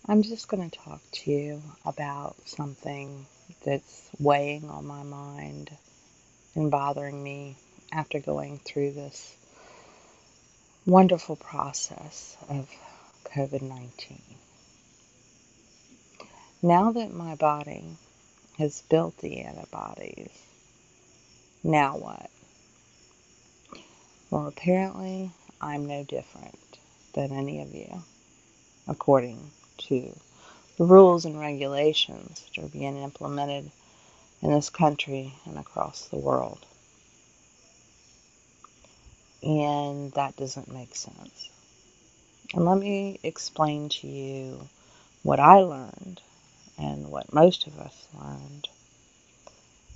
I'm just going to talk to you about something that's weighing on my mind and bothering me after going through this wonderful process of COVID-19. Now that my body has built the antibodies, now what? Well, apparently I'm no different than any of you, according to the rules and regulations that are being implemented in this country and across the world. And that doesn't make sense. And let me explain to you what I learned and what most of us learned,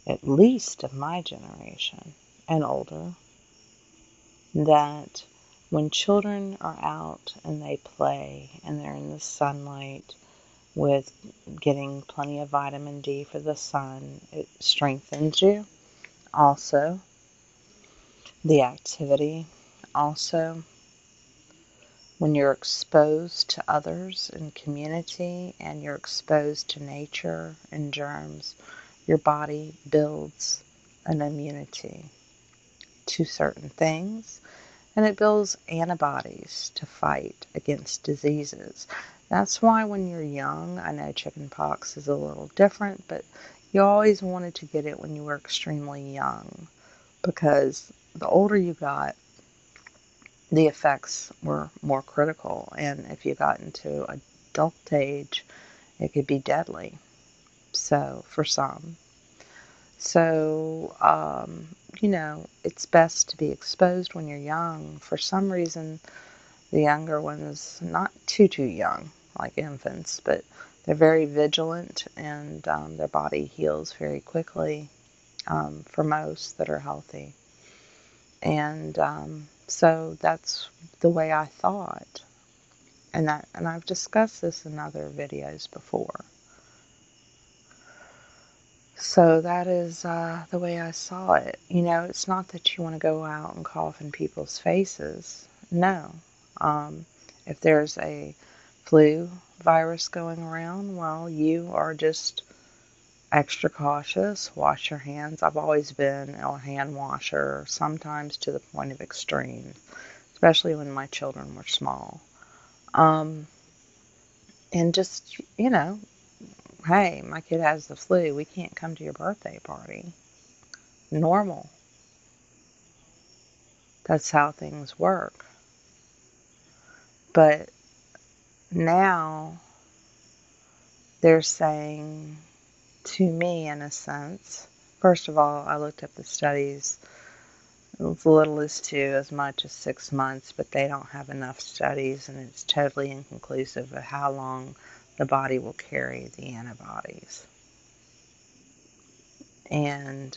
at least of my generation and older, that when children are out and they play and they're in the sunlight with getting plenty of vitamin D for the sun, it strengthens you. Also, the activity. Also, when you're exposed to others in community and you're exposed to nature and germs, your body builds an immunity to certain things, and it builds antibodies to fight against diseases. That's why when you're young, I know chickenpox is a little different, but you always wanted to get it when you were extremely young, because the older you got, the effects were more critical, and if you got into adult age, it could be deadly. So, for some. So, it's best to be exposed when you're young. For some reason, the younger ones, not too young, like infants, but they're very vigilant, and their body heals very quickly for most that are healthy. And so that's the way I thought. And I've discussed this in other videos before. So that is the way I saw it. It's not that you want to go out and cough in people's faces. No. If there's a flu virus going around, well, you are just extra cautious. Wash your hands. I've always been a hand washer, sometimes to the point of extreme, especially when my children were small. And just, hey, my kid has the flu. We can't come to your birthday party. Normal. That's how things work. But now they're saying to me, in a sense, first of all, I looked up the studies, as little as 2, as much as 6 months, but they don't have enough studies, and it's totally inconclusive of how long the body will carry the antibodies. And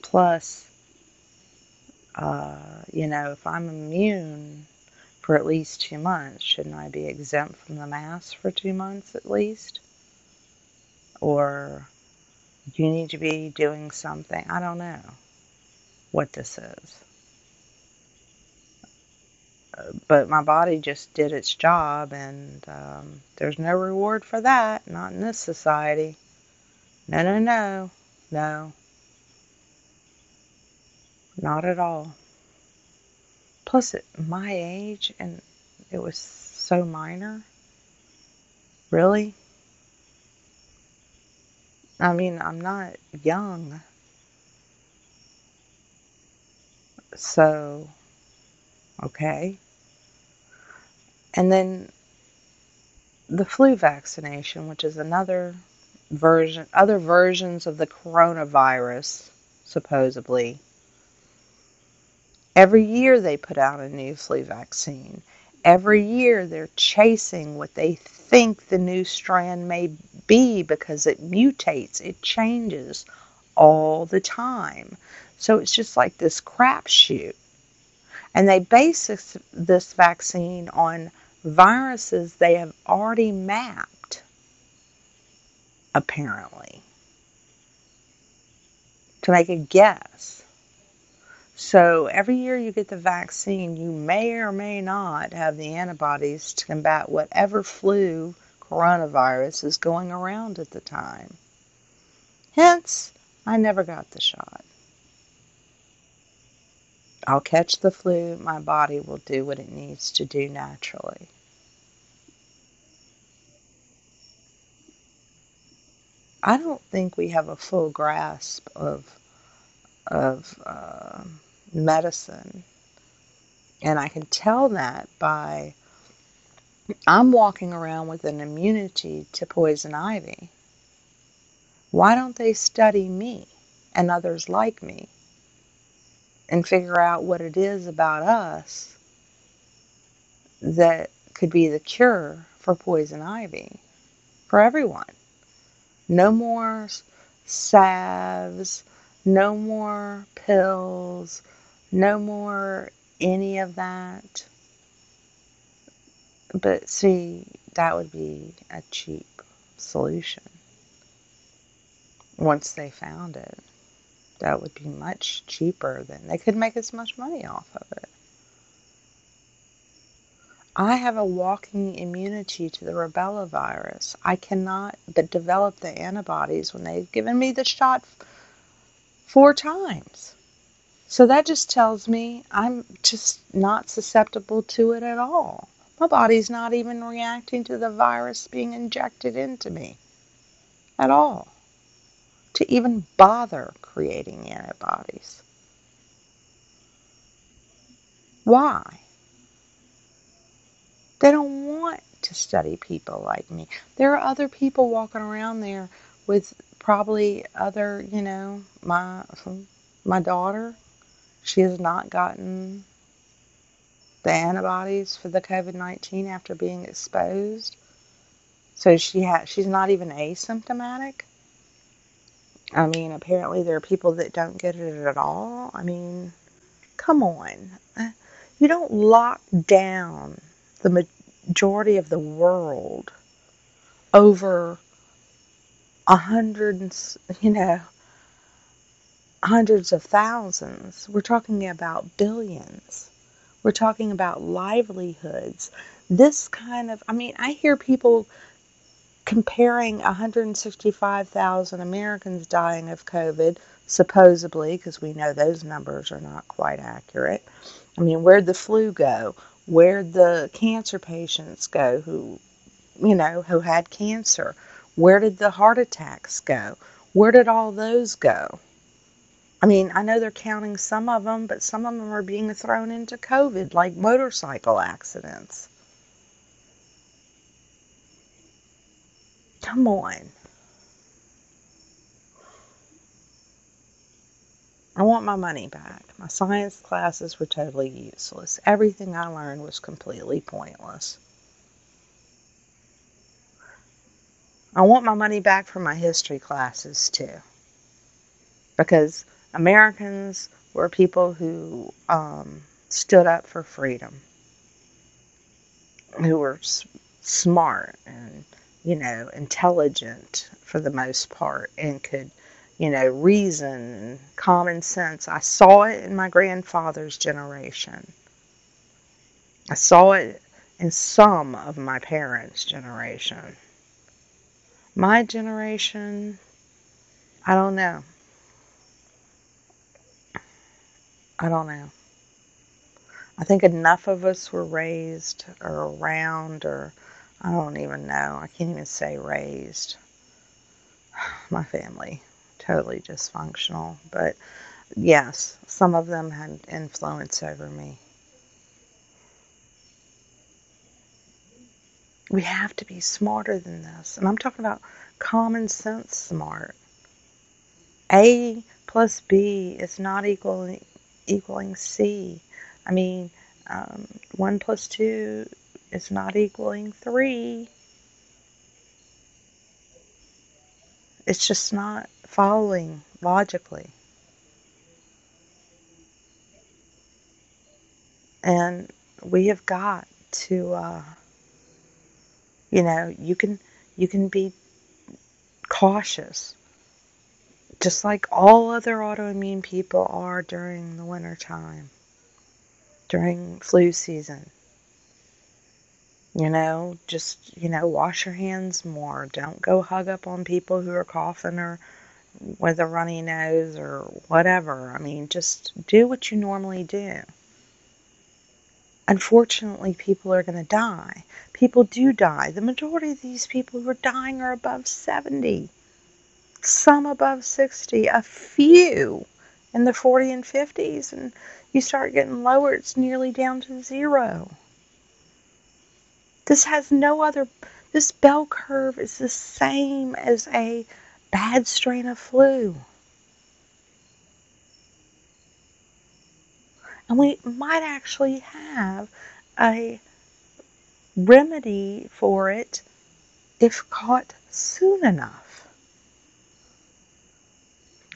plus, if I'm immune for at least 2 months, shouldn't I be exempt from the mask for 2 months at least? Or do you need to be doing something? I don't know what this is. But my body just did its job, and there's no reward for that, not in this society. No, not at all. Plus, at my age, and it was so minor. Really? I mean, I'm not young. So, okay. And then the flu vaccination, which is other versions of the coronavirus, supposedly. Every year they put out a new flu vaccine. Every year they're chasing what they think the new strand may be, because it mutates, it changes all the time. So it's just like this crapshoot. And they base this vaccine on viruses they have already mapped, apparently, to make a guess. So every year you get the vaccine, you may or may not have the antibodies to combat whatever flu, coronavirus is going around at the time. Hence, I never got the shot. I'll catch the flu, my body will do what it needs to do naturally. I don't think we have a full grasp of medicine, and I can tell that by I'm walking around with an immunity to poison ivy. Why don't they study me and others like me and figure out what it is about us that could be the cure for poison ivy for everyone? No more salves, no more pills, no more any of that. But see, that would be a cheap solution. Once they found it, that would be much cheaper than they could make as much money off of it. I have a walking immunity to the rubella virus. I cannot but develop the antibodies when they've given me the shot 4 times. So that just tells me I'm just not susceptible to it at all. My body's not even reacting to the virus being injected into me at all to even bother creating antibodies. Why? They don't want to study people like me. There are other people walking around there with probably other, my daughter, she has not gotten the antibodies for the COVID-19 after being exposed. So she's not even asymptomatic. I mean, apparently there are people that don't get it at all. I mean, come on. You don't lock down the majority of the world over hundreds of thousands. We're talking about billions. We're talking about livelihoods. I hear people comparing 165,000 Americans dying of COVID, supposedly, because we know those numbers are not quite accurate. I mean, where'd the flu go? Where'd the cancer patients go who had cancer? Where did the heart attacks go? Where did all those go? I mean, I know they're counting some of them, but some of them are being thrown into COVID, like motorcycle accidents. Come on. I want my money back. My science classes were totally useless. Everything I learned was completely pointless. I want my money back from my history classes too. Because Americans were people who stood up for freedom, who were smart and, intelligent for the most part, and could, reason and common sense. I saw it in my grandfather's generation. I saw it in some of my parents' generation. My generation, I don't know. I don't know. I think enough of us were raised or around, or I don't even know. I can't even say raised. My family, totally dysfunctional. But yes, some of them had influence over me. We have to be smarter than this. And I'm talking about common sense smart. A plus B is not equaling C. I mean, 1 plus 2 is not equaling 3. It's just not following logically. And we have got to, you can be cautious, just like all other autoimmune people are during the winter time, during flu season. Just, wash your hands more. Don't go hug up on people who are coughing or with a runny nose or whatever. I mean, just do what you normally do. Unfortunately, people are going to die. People do die. The majority of these people who are dying are above 70, some above 60, a few in the 40 and 50s, and you start getting lower, it's nearly down to zero. This bell curve is the same as a bad strain of flu. And we might actually have a remedy for it if caught soon enough.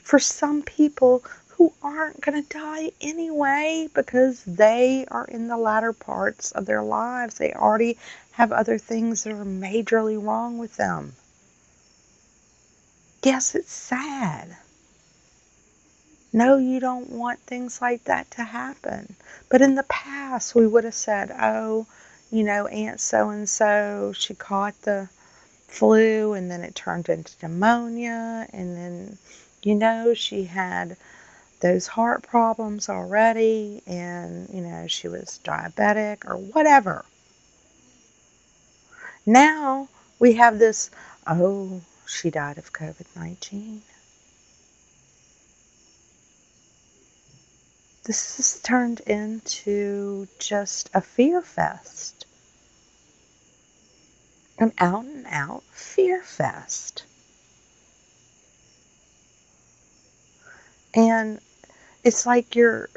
For some people who aren't going to die anyway because they are in the latter parts of their lives. They already have other things that are majorly wrong with them. Yes, it's sad. No, you don't want things like that to happen. But in the past, we would have said, oh, Aunt so-and-so, she caught the flu and then it turned into pneumonia and then, she had those heart problems already and, she was diabetic or whatever. Now we have this, oh, she died of COVID-19. This has turned into just a fear fest. An out and out fear fest. And it's like you're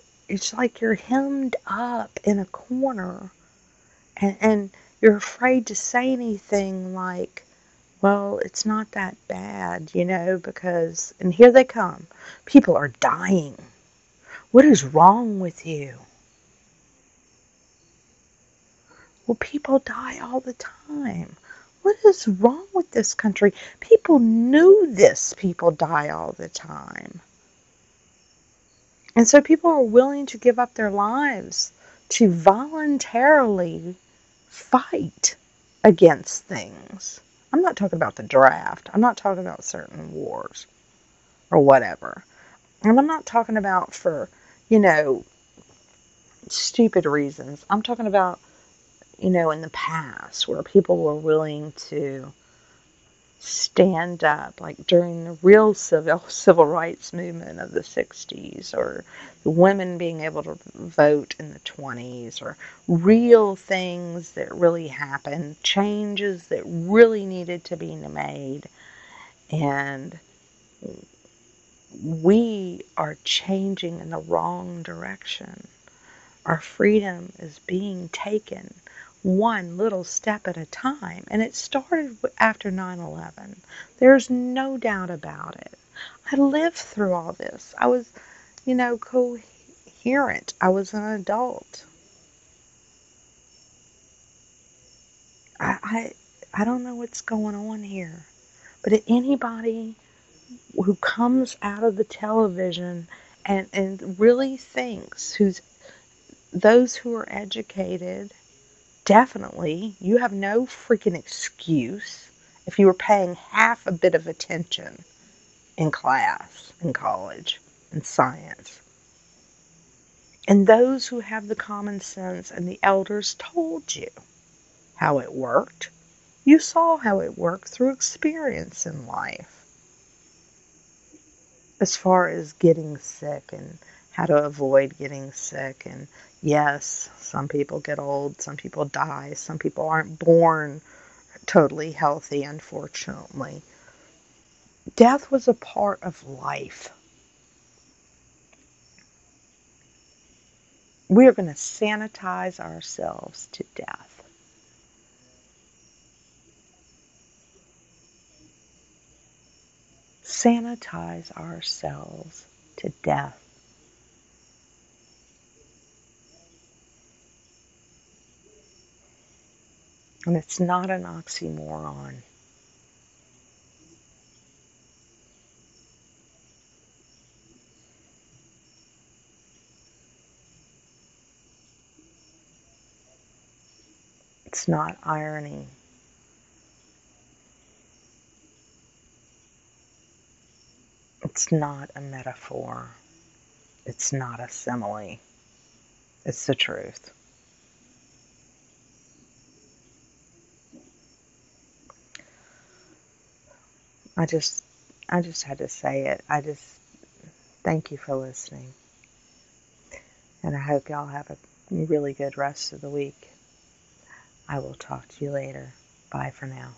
hemmed up in a corner and you're afraid to say anything like, well, it's not that bad, because, and here they come. People are dying. What is wrong with you? Well, people die all the time. What is wrong with this country? People knew this. People die all the time. And so people are willing to give up their lives to voluntarily fight against things. I'm not talking about the draft. I'm not talking about certain wars or whatever. And I'm not talking about for, stupid reasons. I'm talking about, in the past where people were willing to stand up, like during the real civil rights movement of the 60s, or the women being able to vote in the 20s, or real things that really happened, changes that really needed to be made. And we are changing in the wrong direction. Our freedom is being taken one little step at a time. And it started after 9/11. There's no doubt about it. I lived through all this. I was, coherent. I was an adult. I don't know what's going on here. But anybody who comes out of the television and really thinks, those who are educated, definitely, you have no freaking excuse if you were paying half a bit of attention in class, in college, in science. And those who have the common sense and the elders told you how it worked. You saw how it worked through experience in life. As far as getting sick and how to avoid getting sick. And yes, some people get old, some people die, some people aren't born totally healthy, unfortunately. Death was a part of life. We are going to sanitize ourselves to death. Sanitize ourselves to death. And it's not an oxymoron. It's not irony. It's not a metaphor. It's not a simile. It's the truth. I just had to say it. Thank you for listening. And I hope y'all have a really good rest of the week. I will talk to you later. Bye for now.